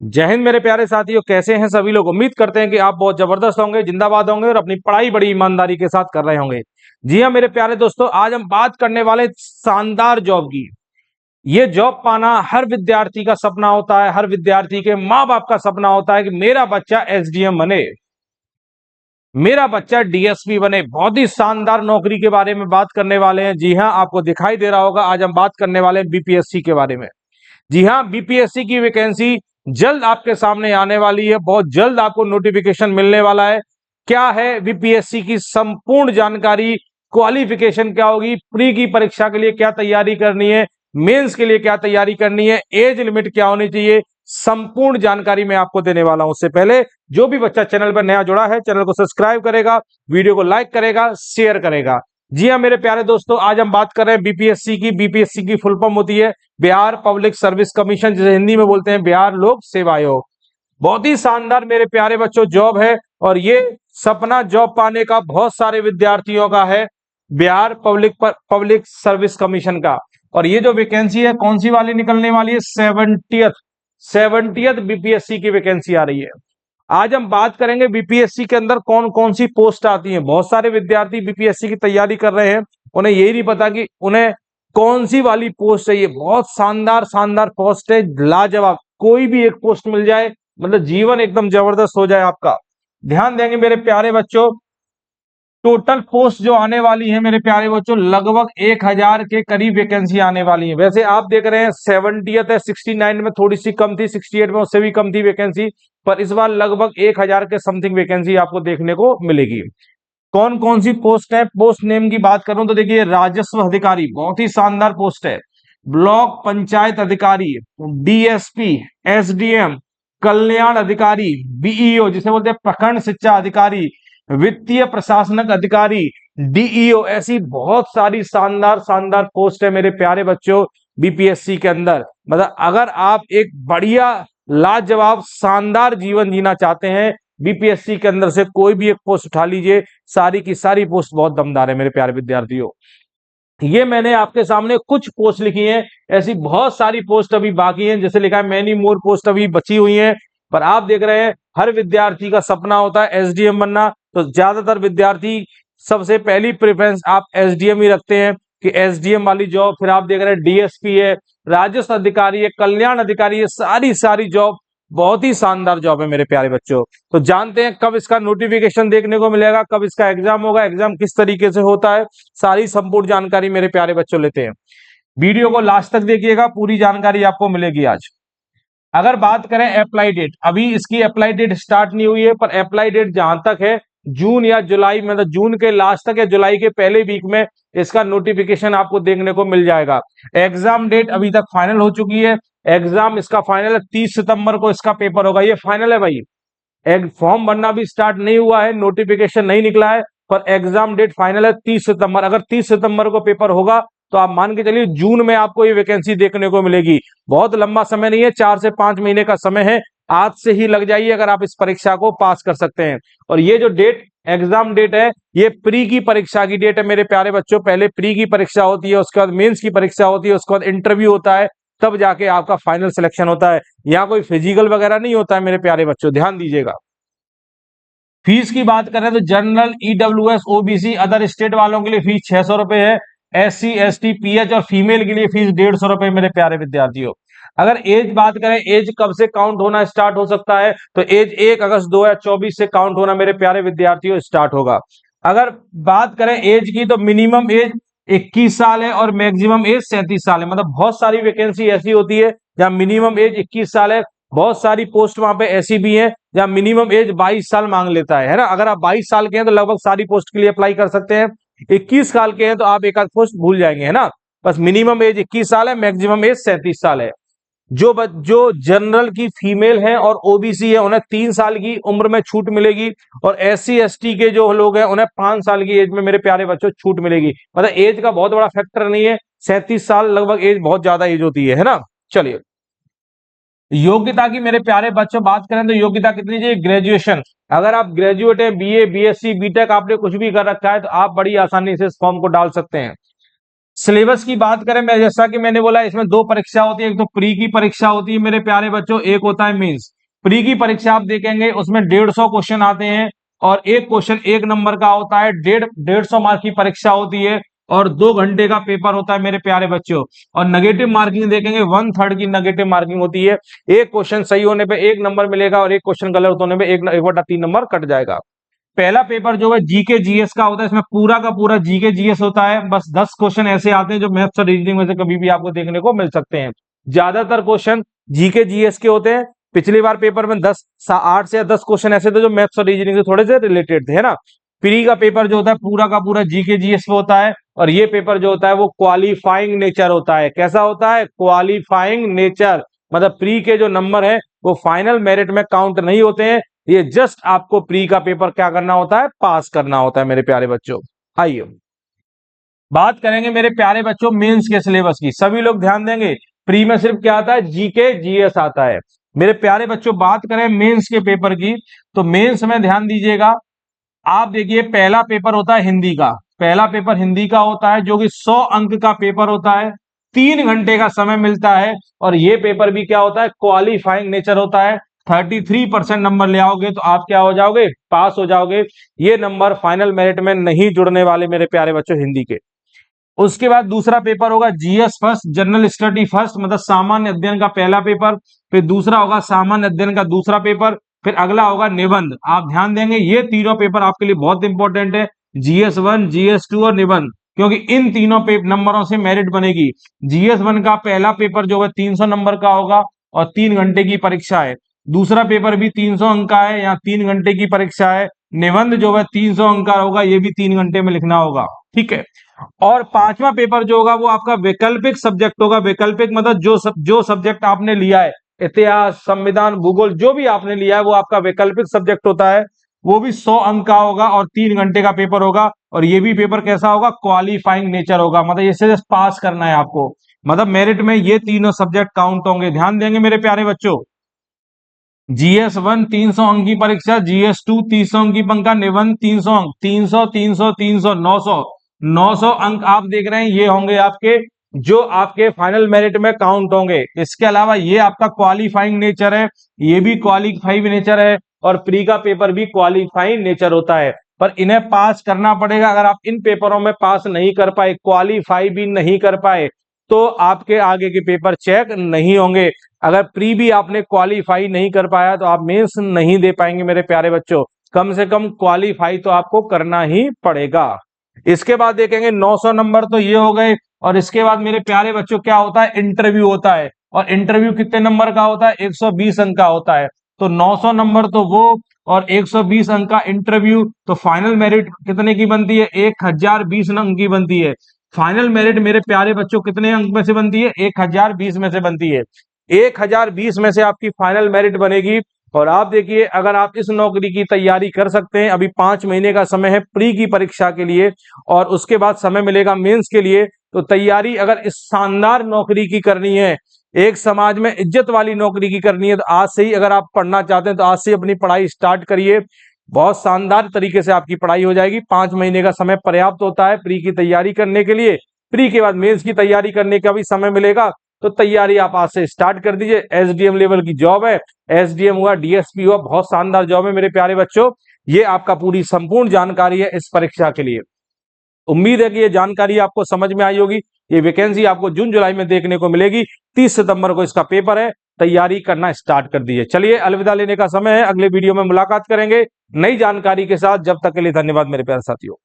जय हिंद मेरे प्यारे साथियों, कैसे हैं सभी लोग। उम्मीद करते हैं कि आप बहुत जबरदस्त होंगे, जिंदाबाद होंगे और अपनी पढ़ाई बड़ी ईमानदारी के साथ कर रहे होंगे। जी हाँ मेरे प्यारे दोस्तों, आज हम बात करने वाले शानदार जॉब की। ये जॉब पाना हर विद्यार्थी का सपना होता है, हर विद्यार्थी के माँ बाप का सपना होता है कि मेरा बच्चा एसडीएम बने, मेरा बच्चा डीएसपी बने। बहुत ही शानदार नौकरी के बारे में बात करने वाले हैं। जी हाँ, आपको दिखाई दे रहा होगा, आज हम बात करने वाले हैं बीपीएससी के बारे में। जी हाँ, बीपीएससी की वैकेंसी जल्द आपके सामने आने वाली है, बहुत जल्द आपको नोटिफिकेशन मिलने वाला है। क्या है बीपीएससी की संपूर्ण जानकारी, क्वालिफिकेशन क्या होगी, प्री की परीक्षा के लिए क्या तैयारी करनी है, मेंस के लिए क्या तैयारी करनी है, एज लिमिट क्या होनी चाहिए, संपूर्ण जानकारी मैं आपको देने वाला हूं। उससे पहले जो भी बच्चा चैनल पर नया जुड़ा है, चैनल को सब्सक्राइब करेगा, वीडियो को लाइक करेगा, शेयर करेगा। जी हाँ मेरे प्यारे दोस्तों, आज हम बात कर रहे हैं बीपीएससी की। बीपीएससी की फुल फॉर्म होती है बिहार पब्लिक सर्विस कमीशन, जिसे हिंदी में बोलते हैं बिहार लोक सेवा आयोग। बहुत ही शानदार मेरे प्यारे बच्चों जॉब है, और ये सपना जॉब पाने का बहुत सारे विद्यार्थियों का है, बिहार पब्लिक सर्विस कमीशन का। और ये जो वैकेंसी है कौन सी वाली निकलने वाली है, 70th बीपीएससी की वैकेंसी आ रही है। आज हम बात करेंगे बीपीएससी के अंदर कौन कौन सी पोस्ट आती हैं। बहुत सारे विद्यार्थी बीपीएससी की तैयारी कर रहे हैं, उन्हें यही नहीं पता कि उन्हें कौन सी वाली पोस्ट चाहिए। बहुत शानदार शानदार पोस्ट है, लाजवाब। कोई भी एक पोस्ट मिल जाए, मतलब जीवन एकदम जबरदस्त हो जाए आपका। ध्यान देंगे मेरे प्यारे बच्चों, टोटल पोस्ट जो आने वाली है मेरे प्यारे बच्चों, लगभग 1000 के करीब वैकेंसी आने वाली है। वैसे आप देख रहे हैं 70th है, 69 में थोड़ी सी कम थी, 68 में उससे भी कम थी वैकेंसी, पर इस बार लगभग 1000 के समथिंग वैकेंसी आपको देखने को मिलेगी। कौन कौन सी पोस्ट है, पोस्ट नेम की बात करूं तो देखिए, राजस्व अधिकारी बहुत ही शानदार पोस्ट है, ब्लॉक पंचायत अधिकारी, डीएसपी, एसडीएम, कल्याण अधिकारी, बीईओ जिसे बोलते हैं प्रखंड शिक्षा अधिकारी, वित्तीय प्रशासनक अधिकारी, डीईओ। ऐसी बहुत सारी शानदार शानदार पोस्ट है मेरे प्यारे बच्चों बीपीएससी के अंदर। मतलब अगर आप एक बढ़िया लाजवाब शानदार जीवन जीना चाहते हैं, बीपीएससी के अंदर से कोई भी एक पोस्ट उठा लीजिए, सारी की सारी पोस्ट बहुत दमदार है मेरे प्यारे विद्यार्थियों। ये मैंने आपके सामने कुछ पोस्ट लिखी हैं, ऐसी बहुत सारी पोस्ट अभी बाकी हैं। जैसे लिखा है मैनी मोर पोस्ट अभी बची हुई हैं, पर आप देख रहे हैं हर विद्यार्थी का सपना होता है एसडीएम बनना, तो ज्यादातर विद्यार्थी सबसे पहली प्रेफरेंस आप एसडीएम ही रखते हैं कि एसडीएम वाली जॉब। फिर आप देख रहे हैं डीएसपी है, राजस्व अधिकारी है, कल्याण अधिकारी है, सारी सारी जॉब बहुत ही शानदार जॉब है मेरे प्यारे बच्चों। तो जानते हैं कब इसका नोटिफिकेशन देखने को मिलेगा, कब इसका एग्जाम होगा, एग्जाम किस तरीके से होता है, सारी संपूर्ण जानकारी मेरे प्यारे बच्चों लेते हैं। वीडियो को लास्ट तक देखिएगा, पूरी जानकारी आपको मिलेगी आज। अगर बात करें अप्लाई डेट, अभी इसकी अप्लाई डेट स्टार्ट नहीं हुई है, पर अप्लाई डेट जहां तक है जून या जुलाई, मतलब जून के लास्ट तक या जुलाई के पहले वीक में इसका नोटिफिकेशन आपको देखने को मिल जाएगा। एग्जाम डेट अभी तक फाइनल हो चुकी है, एग्जाम इसका फाइनल है, 30 सितंबर को इसका पेपर होगा। ये फाइनल है भाई, एक फॉर्म भरना भी स्टार्ट नहीं हुआ है, नोटिफिकेशन नहीं निकला है, पर एग्जाम डेट फाइनल है 30 सितंबर। अगर 30 सितंबर को पेपर होगा तो आप मान के चलिए जून में आपको ये वैकेंसी देखने को मिलेगी। बहुत लंबा समय नहीं है, 4 से 5 महीने का समय है, आज से ही लग जाइए अगर आप इस परीक्षा को पास कर सकते हैं। और ये जो डेट एग्जाम डेट है, ये प्री की परीक्षा की डेट है मेरे प्यारे बच्चों। पहले प्री की परीक्षा होती है, उसके बाद मेंस की परीक्षा होती है, उसके बाद इंटरव्यू होता है, तब जाके आपका फाइनल सिलेक्शन होता है। यहाँ कोई फिजिकल वगैरह नहीं होता है मेरे प्यारे बच्चों, ध्यान दीजिएगा। फीस की बात करें तो general, EWS, OBC, other state वालों के लिए फीस 600 रुपए है, एससी, एसटी, पीएच और फीमेल के लिए फीस 150 रुपए मेरे प्यारे विद्यार्थियों। अगर एज बात करें, एज कब से काउंट होना स्टार्ट हो सकता है, तो एज 1 अगस्त 2024 से काउंट होना मेरे प्यारे विद्यार्थियों स्टार्ट होगा। अगर बात करें एज की, तो मिनिमम एज 21 साल है और मैक्सिमम एज 37 साल है। मतलब बहुत सारी वैकेंसी ऐसी होती है जहां मिनिमम एज 21 साल है, बहुत सारी पोस्ट वहां पे ऐसी भी है जहां मिनिमम एज 22 साल मांग लेता है ना। अगर आप 22 साल के हैं तो लगभग सारी पोस्ट के लिए अप्लाई कर सकते हैं, 21 साल के हैं तो आप एक आध पोस्ट भूल जाएंगे, है ना। बस मिनिमम एज 21 साल है, मैक्सिमम एज 37 साल है। जो जनरल की फीमेल है और ओबीसी है, उन्हें 3 साल की उम्र में छूट मिलेगी, और एससी एसटी के जो लोग हैं उन्हें 5 साल की एज में मेरे प्यारे बच्चों छूट मिलेगी। मतलब एज का बहुत बड़ा फैक्टर नहीं है, 37 साल लगभग एज बहुत ज्यादा एज होती है ना। चलिए, योग्यता की मेरे प्यारे बच्चों बात करें तो योग्यता कितनी चाहिए, ग्रेजुएशन। अगर आप ग्रेजुएट हैं, बीए, बीएससी, बीटेक, आपने कुछ भी कर रखा है, तो आप बड़ी आसानी से इस फॉर्म को डाल सकते हैं। सिलेबस की बात करें, मैं जैसा कि मैंने बोला इसमें दो परीक्षा होती है, एक तो प्री की परीक्षा होती है मेरे प्यारे बच्चों, एक होता है मेंस। प्री की परीक्षा आप देखेंगे उसमें 150 क्वेश्चन आते हैं और एक क्वेश्चन 1 नंबर का होता है। 150 मार्क की परीक्षा होती है और 2 घंटे का पेपर होता है मेरे प्यारे बच्चों। और नेगेटिव मार्किंग देखेंगे 1/3 की नेगेटिव मार्किंग होती है। एक क्वेश्चन सही होने पे 1 नंबर मिलेगा और एक क्वेश्चन गलत होने पे 1/3 नंबर कट जाएगा। पहला पेपर जो है जीके जीएस का होता है, इसमें पूरा का पूरा जीके जीएस होता है। बस 10 क्वेश्चन ऐसे आते हैं जो मैथ्स और रीजनिंग में से कभी भी आपको देखने को मिल सकते हैं। ज्यादातर क्वेश्चन जीके जीएस के होते हैं। पिछली बार पेपर में 8 से 10 क्वेश्चन ऐसे थे जो मैथ्स और रीजनिंग से थोड़े से रिलेटेड थे, है ना। प्री का पेपर जो होता है पूरा का पूरा जीके जीएस पे होता है और ये पेपर जो होता है वो क्वालिफाइंग नेचर होता है। कैसा होता है? Qualifying nature. मतलब प्री के जो नंबर है वो फाइनल मेरिट में काउंट नहीं होते हैं। ये जस्ट आपको प्री का पेपर क्या करना होता है? पास करना होता है मेरे प्यारे बच्चों। आइए बात करेंगे मेरे प्यारे बच्चों मेंस के सिलेबस की। सभी लोग ध्यान देंगे, प्री में सिर्फ क्या आता है? जीके जीएस आता है। मेरे प्यारे बच्चों बात करें मेंस के पेपर की, तो मेंस में ध्यान दीजिएगा। आप देखिए पहला पेपर होता है हिंदी का। पहला पेपर हिंदी का होता है जो कि 100 अंक का पेपर होता है। 3 घंटे का समय मिलता है और ये पेपर भी क्या होता है? क्वालिफाइंग नेचर होता है। 33% नंबर ले आओगे तो आप क्या हो जाओगे? पास हो जाओगे। ये नंबर फाइनल मेरिट में नहीं जुड़ने वाले मेरे प्यारे बच्चों हिंदी के। उसके बाद दूसरा पेपर होगा GS first, general study first, मतलब सामान्य अध्ययन का पहला पेपर। फिर दूसरा होगा सामान्य अध्ययन का दूसरा पेपर। फिर अगला होगा निबंध। आप ध्यान देंगे ये तीनों पेपर आपके लिए बहुत इंपॉर्टेंट है, GS1, GS2 और निबंध, क्योंकि इन तीनों नंबरों से मेरिट बनेगी। GS1 का पहला पेपर जो है 300 नंबर का होगा और 3 घंटे की परीक्षा है। दूसरा पेपर भी 300 अंक का है, यहाँ 3 घंटे की परीक्षा है। निबंध जो है 300 अंक का होगा, ये भी 3 घंटे में लिखना होगा, ठीक है। और पांचवा पेपर जो होगा वो आपका वैकल्पिक सब्जेक्ट होगा। वैकल्पिक मतलब जो सब्जेक्ट आपने लिया है, इतिहास, संविधान, भूगोल, जो भी आपने लिया है वो आपका वैकल्पिक सब्जेक्ट होता है। वो भी 100 अंक का होगा और 3 घंटे का पेपर होगा। और ये भी पेपर कैसा होगा? क्वालिफाइंग नेचर होगा, मतलब इससे जस्ट पास करना है आपको। मतलब मेरिट में ये तीनों सब्जेक्ट काउंट होंगे। ध्यान देंगे मेरे प्यारे बच्चों। GS1 300 अंक की परीक्षा, GS2 300 अंक की पंखा, निबंध 300 अंक, 300 300 300 900 900 अंक आप देख रहे हैं, ये होंगे आपके जो आपके फाइनल मेरिट में काउंट होंगे। इसके अलावा ये आपका क्वालिफाइंग नेचर है, ये भी क्वालिफाइंग नेचर है और प्री का पेपर भी क्वालिफाइंग नेचर होता है। पर इन्हें पास करना पड़ेगा। अगर आप इन पेपरों में पास नहीं कर पाए, क्वालिफाई भी नहीं कर पाए, तो आपके आगे के पेपर चेक नहीं होंगे। अगर प्री भी आपने क्वालिफाई नहीं कर पाया तो आप मेंस नहीं दे पाएंगे मेरे प्यारे बच्चों। कम से कम क्वालिफाई तो आपको करना ही पड़ेगा। इसके बाद देखेंगे 900 नंबर तो ये हो गए। और इसके बाद मेरे प्यारे बच्चों क्या होता है? इंटरव्यू होता है। और इंटरव्यू कितने नंबर का होता है? 120 अंक का होता है। तो 900 नंबर तो वो और 120 अंक का इंटरव्यू, तो फाइनल मेरिट कितने की बनती है? 1020 अंक की बनती है। फाइनल मेरिट मेरे प्यारे बच्चों कितने अंक में से बनती है? 1020 में से बनती है। 1020 में से आपकी फाइनल मेरिट बनेगी। और आप देखिए अगर आप इस नौकरी की तैयारी कर सकते हैं, अभी 5 महीने का समय है प्री की परीक्षा के लिए और उसके बाद समय मिलेगा मेंस के लिए, तो तैयारी अगर इस शानदार नौकरी की करनी है, एक समाज में इज्जत वाली नौकरी की करनी है, तो आज से ही अगर आप पढ़ना चाहते हैं तो आज से अपनी पढ़ाई स्टार्ट करिए। बहुत शानदार तरीके से आपकी पढ़ाई हो जाएगी। 5 महीने का समय पर्याप्त होता है प्री की तैयारी करने के लिए। प्री के बाद मेंस की तैयारी करने का भी समय मिलेगा, तो तैयारी आप आज से स्टार्ट कर दीजिए। एसडीएम लेवल की जॉब है, एसडीएम हुआ, डीएसपी हुआ, बहुत शानदार जॉब है मेरे प्यारे बच्चों। ये आपका पूरी संपूर्ण जानकारी है इस परीक्षा के लिए। उम्मीद है कि ये जानकारी आपको समझ में आई होगी। ये वैकेंसी आपको जून जुलाई में देखने को मिलेगी। 30 सितंबर को इसका पेपर है, तैयारी करना स्टार्ट कर दीजिए। चलिए अलविदा लेने का समय है, अगले वीडियो में मुलाकात करेंगे नई जानकारी के साथ। जब तक के लिए धन्यवाद मेरे प्यारे साथियों।